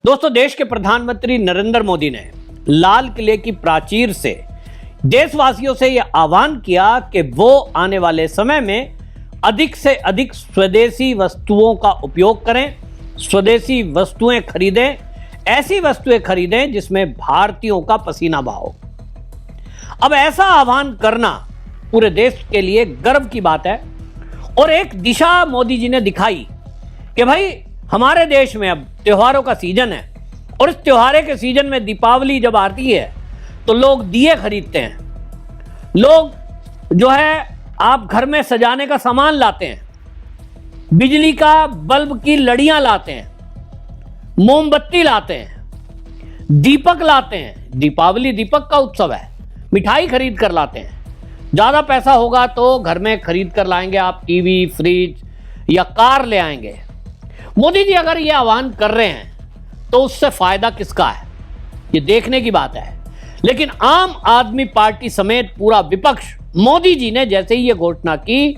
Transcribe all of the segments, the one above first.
दोस्तों, देश के प्रधानमंत्री नरेंद्र मोदी ने लाल किले की प्राचीर से देशवासियों से यह आह्वान किया कि वो आने वाले समय में अधिक से अधिक स्वदेशी वस्तुओं का उपयोग करें, स्वदेशी वस्तुएं खरीदें, ऐसी वस्तुएं खरीदें जिसमें भारतीयों का पसीना बहो। अब ऐसा आह्वान करना पूरे देश के लिए गर्व की बात है और एक दिशा मोदी जी ने दिखाई कि भाई हमारे देश में अब त्योहारों का सीजन है और इस त्योहारे के सीजन में दीपावली जब आती है तो लोग दिए खरीदते हैं, लोग जो है आप घर में सजाने का सामान लाते हैं, बिजली का बल्ब की लड़ियां लाते हैं, मोमबत्ती लाते हैं, दीपक लाते हैं। दीपावली दीपक का उत्सव है, मिठाई खरीद कर लाते हैं। ज्यादा पैसा होगा तो घर में खरीद कर लाएंगे आप टीवी, फ्रिज या कार ले आएंगे। मोदी जी अगर ये आह्वान कर रहे हैं तो उससे फायदा किसका है, ये देखने की बात है। लेकिन आम आदमी पार्टी समेत पूरा विपक्ष मोदी जी ने जैसे ही ये घोषणा की,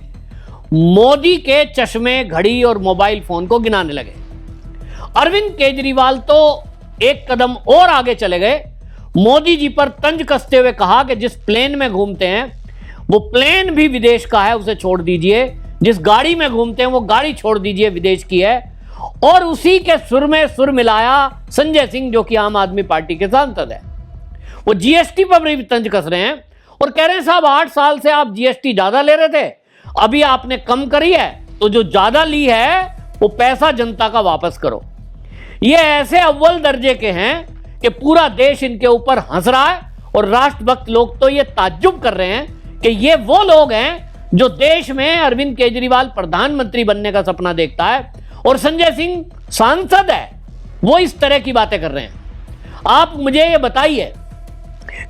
मोदी के चश्मे, घड़ी और मोबाइल फोन को गिनाने लगे। अरविंद केजरीवाल तो एक कदम और आगे चले गए, मोदी जी पर तंज कसते हुए कहा कि जिस प्लेन में घूमते हैं वो प्लेन भी विदेश का है, उसे छोड़ दीजिए। जिस गाड़ी में घूमते हैं वो गाड़ी छोड़ दीजिए, विदेश की है। और उसी के सुर में सुर मिलाया संजय सिंह, जो कि आम आदमी पार्टी के सांसद है। वो जीएसटी पर भी तंज कस रहे हैं और कह रहे हैं साहब 8 साल से आप जीएसटी ज्यादा ले रहे थे, अभी आपने कम करी है, तो जो ज्यादा ली है वो पैसा जनता का वापस करो। ये ऐसे अव्वल दर्जे के हैं कि पूरा देश इनके ऊपर हंस रहा है और राष्ट्रभक्त लोग तो ये ताज्जुब कर रहे हैं कि ये वो लोग हैं जो देश में अरविंद केजरीवाल प्रधानमंत्री बनने का सपना देखता है और संजय सिंह सांसद है, वो इस तरह की बातें कर रहे हैं। आप मुझे ये बताइए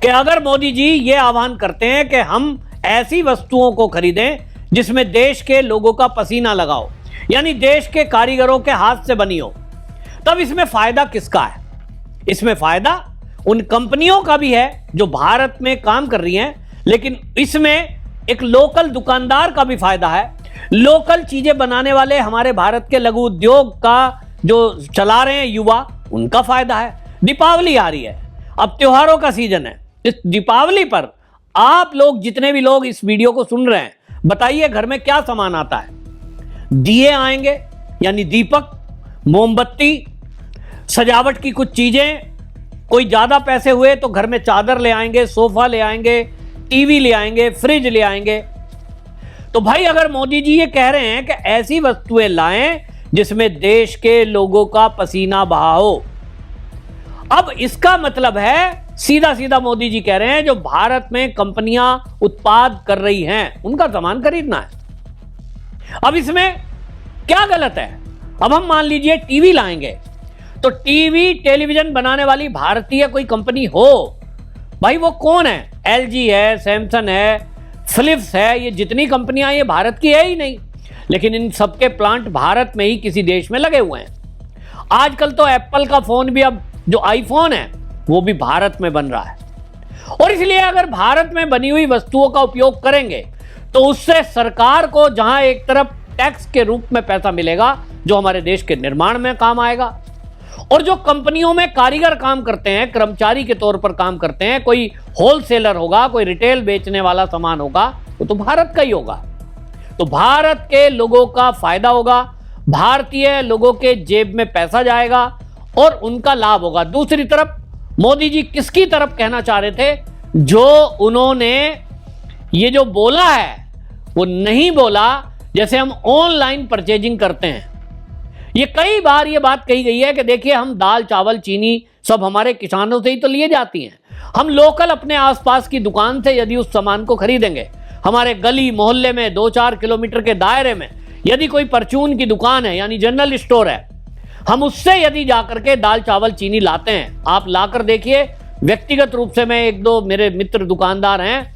कि अगर मोदी जी ये आह्वान करते हैं कि हम ऐसी वस्तुओं को खरीदें जिसमें देश के लोगों का पसीना लगाओ, यानी देश के कारीगरों के हाथ से बनी हो, तब इसमें फायदा किसका है? इसमें फायदा उन कंपनियों का भी है जो भारत में काम कर रही हैं, लेकिन इसमें एक लोकल दुकानदार का भी फायदा है। लोकल चीजें बनाने वाले हमारे भारत के लघु उद्योग का जो चला रहे हैं युवा, उनका फायदा है। दीपावली आ रही है, अब त्योहारों का सीजन है। इस दीपावली पर आप लोग जितने भी लोग इस वीडियो को सुन रहे हैं, बताइए घर में क्या सामान आता है? दिए आएंगे, यानी दीपक, मोमबत्ती, सजावट की कुछ चीजें। कोई ज्यादा पैसे हुए तो घर में चादर ले आएंगे, सोफा ले आएंगे, टीवी ले आएंगे, फ्रिज ले आएंगे। तो भाई अगर मोदी जी ये कह रहे हैं कि ऐसी वस्तुएं लाएं जिसमें देश के लोगों का पसीना बहा हो, अब इसका मतलब है सीधा सीधा मोदी जी कह रहे हैं जो भारत में कंपनियां उत्पाद कर रही हैं उनका सामान खरीदना है। अब इसमें क्या गलत है? अब हम मान लीजिए टीवी लाएंगे तो टीवी, टेलीविजन बनाने वाली भारतीय कोई कंपनी हो, भाई वो कौन है? एलजी है, सैमसंग है, फिलिप्स है, ये जितनी कंपनियां ये भारत की है ही नहीं, लेकिन इन सबके प्लांट भारत में ही किसी देश में लगे हुए हैं। आजकल तो एप्पल का फोन भी, अब जो आईफोन है वो भी भारत में बन रहा है। और इसलिए अगर भारत में बनी हुई वस्तुओं का उपयोग करेंगे तो उससे सरकार को जहां एक तरफ टैक्स के रूप में पैसा मिलेगा जो हमारे देश के निर्माण में काम आएगा, और जो कंपनियों में कारीगर काम करते हैं, कर्मचारी के तौर पर काम करते हैं, कोई होलसेलर होगा, कोई रिटेल बेचने वाला सामान होगा, वो तो भारत का ही होगा। तो भारत के लोगों का फायदा होगा, भारतीय लोगों के जेब में पैसा जाएगा और उनका लाभ होगा। दूसरी तरफ मोदी जी किसकी तरफ कहना चाह रहे थे? जो उन्होंने ये जो बोला है वो नहीं बोला, जैसे हम ऑनलाइन परचेजिंग करते हैं। ये कई बार ये बात कही गई है कि देखिए हम दाल, चावल, चीनी सब हमारे किसानों से ही तो लिए जाती हैं। हम लोकल अपने आसपास की दुकान से यदि उस सामान को खरीदेंगे, हमारे गली मोहल्ले में 2-4 किलोमीटर के दायरे में यदि कोई परचून की दुकान है, यानी जनरल स्टोर है, हम उससे यदि जाकर के दाल, चावल, चीनी लाते हैं, आप लाकर देखिए। व्यक्तिगत रूप से मैं 1-2 मेरे मित्र दुकानदार हैं,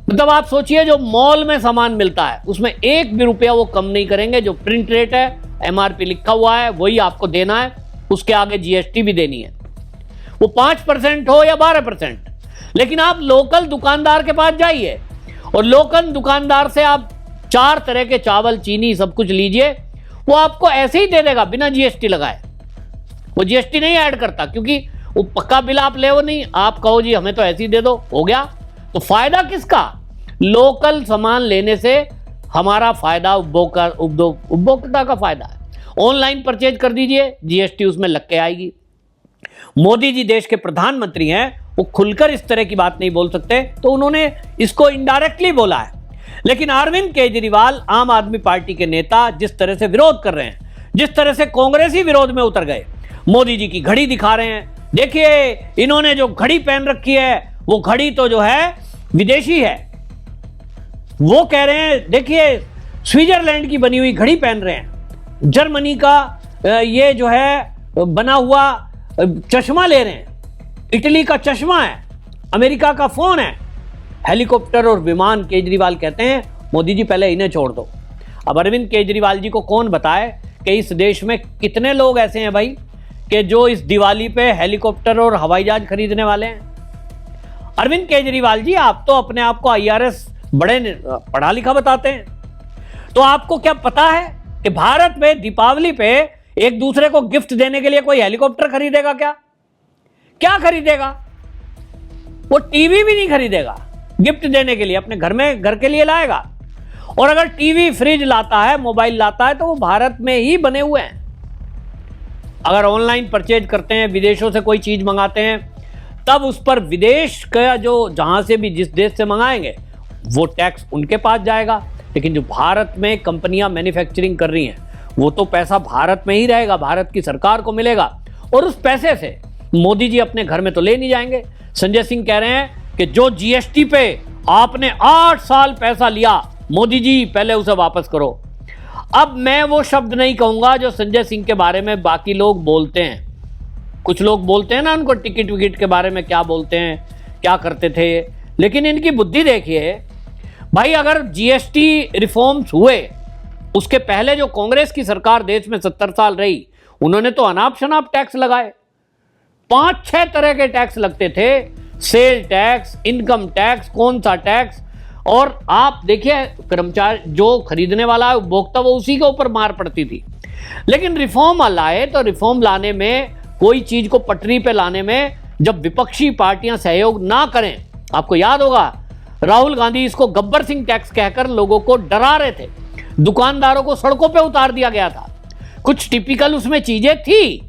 मतलब आप सोचिए जो मॉल में सामान मिलता है उसमें 1 भी रुपया वो कम नहीं करेंगे। जो प्रिंट रेट है, एमआरपी लिखा हुआ है, वही आपको देना है, उसके आगे जीएसटी भी देनी है, वो 5% हो या 12%। लेकिन आप लोकल दुकानदार के पास जाइए और लोकल दुकानदार से आप 4 तरह के चावल, चीनी सब कुछ लीजिए, वो आपको ऐसे ही दे देगा बिना जीएसटी लगाए। वो जीएसटी नहीं ऐड करता, क्योंकि वो पक्का बिल आप ले, वो नहीं, आप कहो जी हमें तो ऐसे ही दे दो, हो गया। तो फायदा किसका? लोकल सामान लेने से हमारा फायदा उपभोक्ता का फायदा है। ऑनलाइन परचेज कर दीजिए, जीएसटी उसमें लग के आएगी। मोदी जी देश के प्रधानमंत्री हैं, वो खुलकर इस तरह की बात नहीं बोल सकते, तो उन्होंने इसको इनडायरेक्टली बोला है। लेकिन अरविंद केजरीवाल, आम आदमी पार्टी के नेता, जिस तरह से विरोध कर रहे हैं, जिस तरह से कांग्रेस ही विरोध में उतर गए, मोदी जी की घड़ी दिखा रहे हैं, देखिए इन्होंने जो घड़ी पहन रखी है वो घड़ी तो जो है विदेशी है। वो कह रहे हैं देखिए स्विट्जरलैंड की बनी हुई घड़ी पहन रहे हैं, जर्मनी का ये जो है बना हुआ चश्मा ले रहे हैं, इटली का चश्मा है, अमेरिका का फोन है, हेलीकॉप्टर और विमान। केजरीवाल कहते हैं मोदी जी पहले इन्हें छोड़ दो। अब अरविंद केजरीवाल जी को कौन बताए कि इस देश में कितने लोग ऐसे हैं भाई कि जो इस दिवाली पे हेलीकॉप्टर और हवाई जहाज खरीदने वाले हैं। अरविंद केजरीवाल जी, आप तो अपने आप को आईआरएस बड़े पढ़ा लिखा बताते हैं, तो आपको क्या पता है कि भारत में दीपावली पे एक दूसरे को गिफ्ट देने के लिए कोई हेलीकॉप्टर खरीदेगा? क्या खरीदेगा? वो टीवी भी नहीं खरीदेगा गिफ्ट देने के लिए, अपने घर के लिए लाएगा। और अगर टीवी, फ्रिज लाता है, मोबाइल लाता है, तो वो भारत में ही बने हुए हैं। अगर ऑनलाइन परचेज करते हैं, विदेशों से कोई चीज मंगाते हैं, तब उस पर विदेश का जो जहां से भी जिस देश से मंगाएंगे वो टैक्स उनके पास जाएगा। लेकिन जो भारत में कंपनियां मैन्युफैक्चरिंग कर रही हैं, वो तो पैसा भारत में ही रहेगा, भारत की सरकार को मिलेगा, और उस पैसे से मोदी जी अपने घर में तो ले नहीं जाएंगे। संजय सिंह कह रहे हैं कि जो जीएसटी पे आपने 8 साल पैसा लिया, मोदी जी पहले उसे वापस करो। अब मैं वो शब्द नहीं कहूंगा जो संजय सिंह के बारे में बाकी लोग बोलते हैं। कुछ लोग बोलते हैं ना, उनको टिकट विकेट के बारे में क्या बोलते हैं, क्या करते थे, लेकिन इनकी बुद्धि देखिए भाई। अगर जीएसटी रिफॉर्म्स हुए, उसके पहले जो कांग्रेस की सरकार देश में 70 साल रही, उन्होंने तो अनाप शनाप टैक्स लगाए, 5-6 तरह के टैक्स लगते थे, सेल टैक्स, इनकम टैक्स, कौन सा टैक्स। और आप देखिए कर्मचारी जो खरीदने वाला है, उपभोक्ता, वो उसी के ऊपर मार पड़ती थी। लेकिन रिफॉर्म लाए, तो रिफॉर्म लाने में, कोई चीज को पटरी पे लाने में जब विपक्षी पार्टियां सहयोग ना करें, आपको याद होगा राहुल गांधी इसको गब्बर सिंह टैक्स कहकर लोगों को डरा रहे थे, दुकानदारों को सड़कों पे उतार दिया गया था। कुछ टिपिकल उसमें चीजें थी,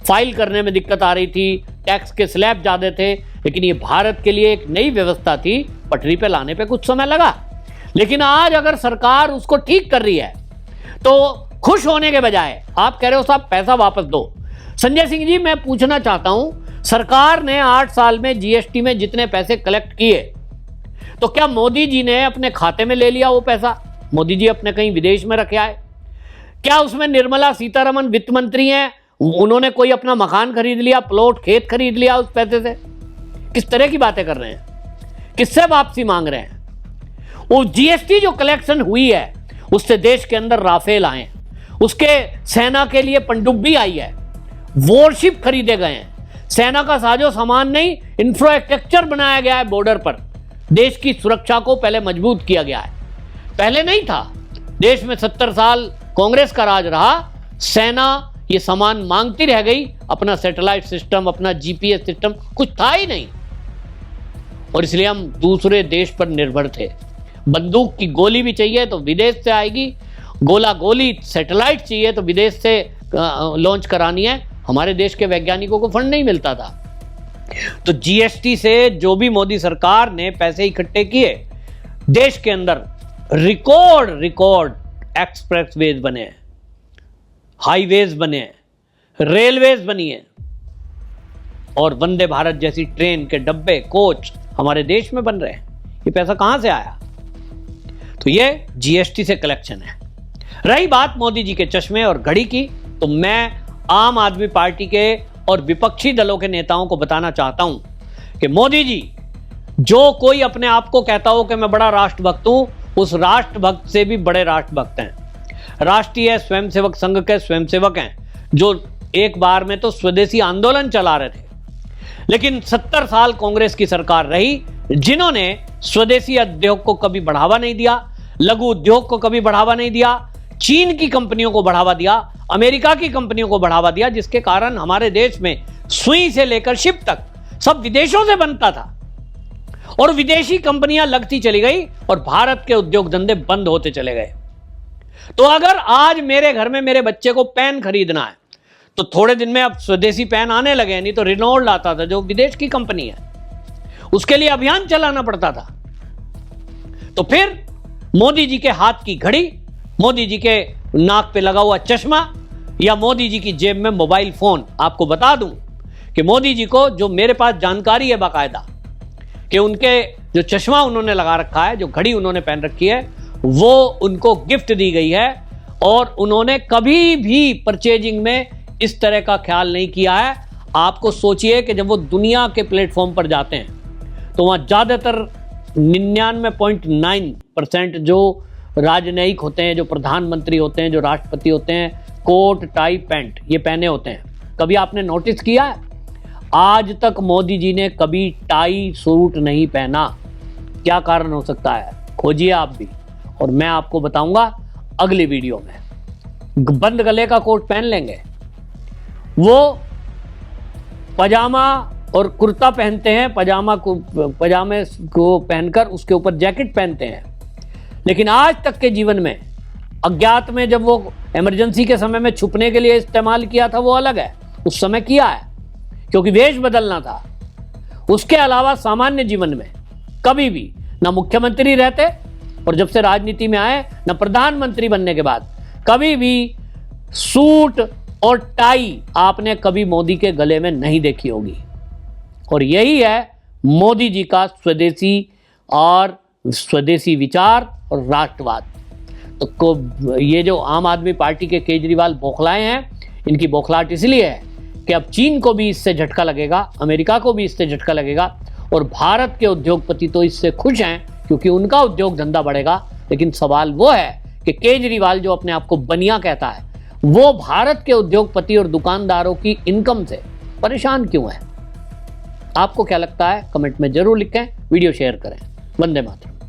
फाइल करने में दिक्कत आ रही थी, टैक्स के स्लैब ज्यादा थे, लेकिन ये भारत के लिए एक नई व्यवस्था थी, पटरी पे लाने पे कुछ समय लगा। लेकिन आज अगर सरकार उसको ठीक कर रही है, तो खुश होने के बजाय आप कह रहे हो साहब पैसा वापस दो। संजय सिंह जी, मैं पूछना चाहता हूं, सरकार ने 8 साल में जीएसटी में जितने पैसे कलेक्ट किए, तो क्या मोदी जी ने अपने खाते में ले लिया वो पैसा? मोदी जी अपने कहीं विदेश में रखे आए? क्या उसमें निर्मला सीतारमण वित्त मंत्री हैं, उन्होंने कोई अपना मकान खरीद लिया, प्लॉट, खेत खरीद लिया उस पैसे से? किस तरह की बातें कर रहे हैं? किससे वापसी मांग रहे हैं? वो जीएसटी जो कलेक्शन हुई है, उससे देश के अंदर राफेल आए, उसके सेना के लिए पनडुब्बी आई है, वॉरशिप खरीदे गए हैं, सेना का साजो सामान नहीं, इंफ्रास्ट्रक्चर बनाया गया है बॉर्डर पर, देश की सुरक्षा को पहले मजबूत किया गया है। पहले नहीं था, देश में 70 साल कांग्रेस का राज रहा, सेना ये सामान मांगती रह गई, अपना सैटेलाइट सिस्टम, अपना जीपीएस सिस्टम कुछ था ही नहीं, और इसलिए हम दूसरे देश पर निर्भर थे। बंदूक की गोली भी चाहिए तो विदेश से आएगी, गोला गोली सैटेलाइट चाहिए तो विदेश से लॉन्च करानी है, हमारे देश के वैज्ञानिकों को फंड नहीं मिलता था। तो जीएसटी से जो भी मोदी सरकार ने पैसे इकट्ठे किए, देश के अंदर रिकॉर्ड एक्सप्रेसवेज बने हैं, हाईवेज बने हैं, रेलवेज बनी है, और वंदे भारत जैसी ट्रेन के डब्बे, कोच हमारे देश में बन रहे हैं। ये पैसा कहां से आया? तो ये जीएसटी से कलेक्शन है। रही बात मोदी जी के चश्मे और घड़ी की, तो मैं आम आदमी पार्टी के और विपक्षी दलों के नेताओं को बताना चाहता हूं कि मोदी जी, जो कोई अपने आप को कहता हो कि मैं बड़ा राष्ट्रभक्त हूं, उस राष्ट्रभक्त से भी बड़े राष्ट्रभक्त हैं। राष्ट्रीय स्वयंसेवक संघ के स्वयंसेवक हैं, जो एक बार में तो स्वदेशी आंदोलन चला रहे थे। लेकिन 70 साल कांग्रेस की सरकार रही, जिन्होंने स्वदेशी उद्योग को कभी बढ़ावा नहीं दिया, लघु उद्योग को कभी बढ़ावा नहीं दिया, चीन की कंपनियों को बढ़ावा दिया, अमेरिका की कंपनियों को बढ़ावा दिया, जिसके कारण हमारे देश में सुई से लेकर शिप तक सब विदेशों से बनता था और विदेशी कंपनियां लगती चली गई और भारत के उद्योग धंधे बंद होते चले गए। तो अगर आज मेरे घर में मेरे बच्चे को पेन खरीदना है तो थोड़े दिन में अब स्वदेशी पेन आने लगे, नहीं तो रिनोल्ड आता था जो विदेश की कंपनी है, उसके लिए अभियान चलाना पड़ता था। तो फिर मोदी जी के हाथ की घड़ी, मोदी जी के नाक पे लगा हुआ चश्मा या मोदी जी की जेब में मोबाइल फोन, आपको बता दूं कि मोदी जी को जो मेरे पास जानकारी है बाकायदा कि उनके जो चश्मा उन्होंने लगा रखा है, जो घड़ी उन्होंने पहन रखी है, वो उनको गिफ्ट दी गई है और उन्होंने कभी भी परचेजिंग में इस तरह का ख्याल नहीं किया है। आपको सोचिए कि जब वो दुनिया के प्लेटफॉर्म पर जाते हैं तो वहाँ ज़्यादातर 99.9% जो राजनयिक होते हैं, जो प्रधानमंत्री होते हैं, जो राष्ट्रपति होते हैं, कोट टाई पैंट ये पहने होते हैं। कभी आपने नोटिस किया है? आज तक मोदी जी ने कभी टाई सूट नहीं पहना। क्या कारण हो सकता है? खोजिए आप भी, और मैं आपको बताऊंगा अगली वीडियो में। बंद गले का कोट पहन लेंगे, वो पजामा और कुर्ता पहनते हैं, पजामे को पहनकर उसके ऊपर जैकेट पहनते हैं। लेकिन आज तक के जीवन में अज्ञात में जब वो इमरजेंसी के समय में छुपने के लिए इस्तेमाल किया था वो अलग है, उस समय किया है क्योंकि वेश बदलना था। उसके अलावा सामान्य जीवन में कभी भी ना मुख्यमंत्री रहते और जब से राजनीति में आए ना प्रधानमंत्री बनने के बाद कभी भी सूट और टाई आपने कभी मोदी के गले में नहीं देखी होगी। और यही है मोदी जी का स्वदेशी विचार और राष्ट्रवाद। तो ये जो आम आदमी पार्टी के केजरीवाल बौखलाए हैं, इनकी बौखलाहट इसलिए है कि अब चीन को भी इससे झटका लगेगा, अमेरिका को भी इससे झटका लगेगा और भारत के उद्योगपति तो इससे खुश हैं क्योंकि उनका उद्योग धंधा बढ़ेगा। लेकिन सवाल वो है कि केजरीवाल जो अपने आप को बनिया कहता है, वो भारत के उद्योगपति और दुकानदारों की इनकम से परेशान क्यों है? आपको क्या लगता है? कमेंट में जरूर लिखें, वीडियो शेयर करें। वंदे मातरम।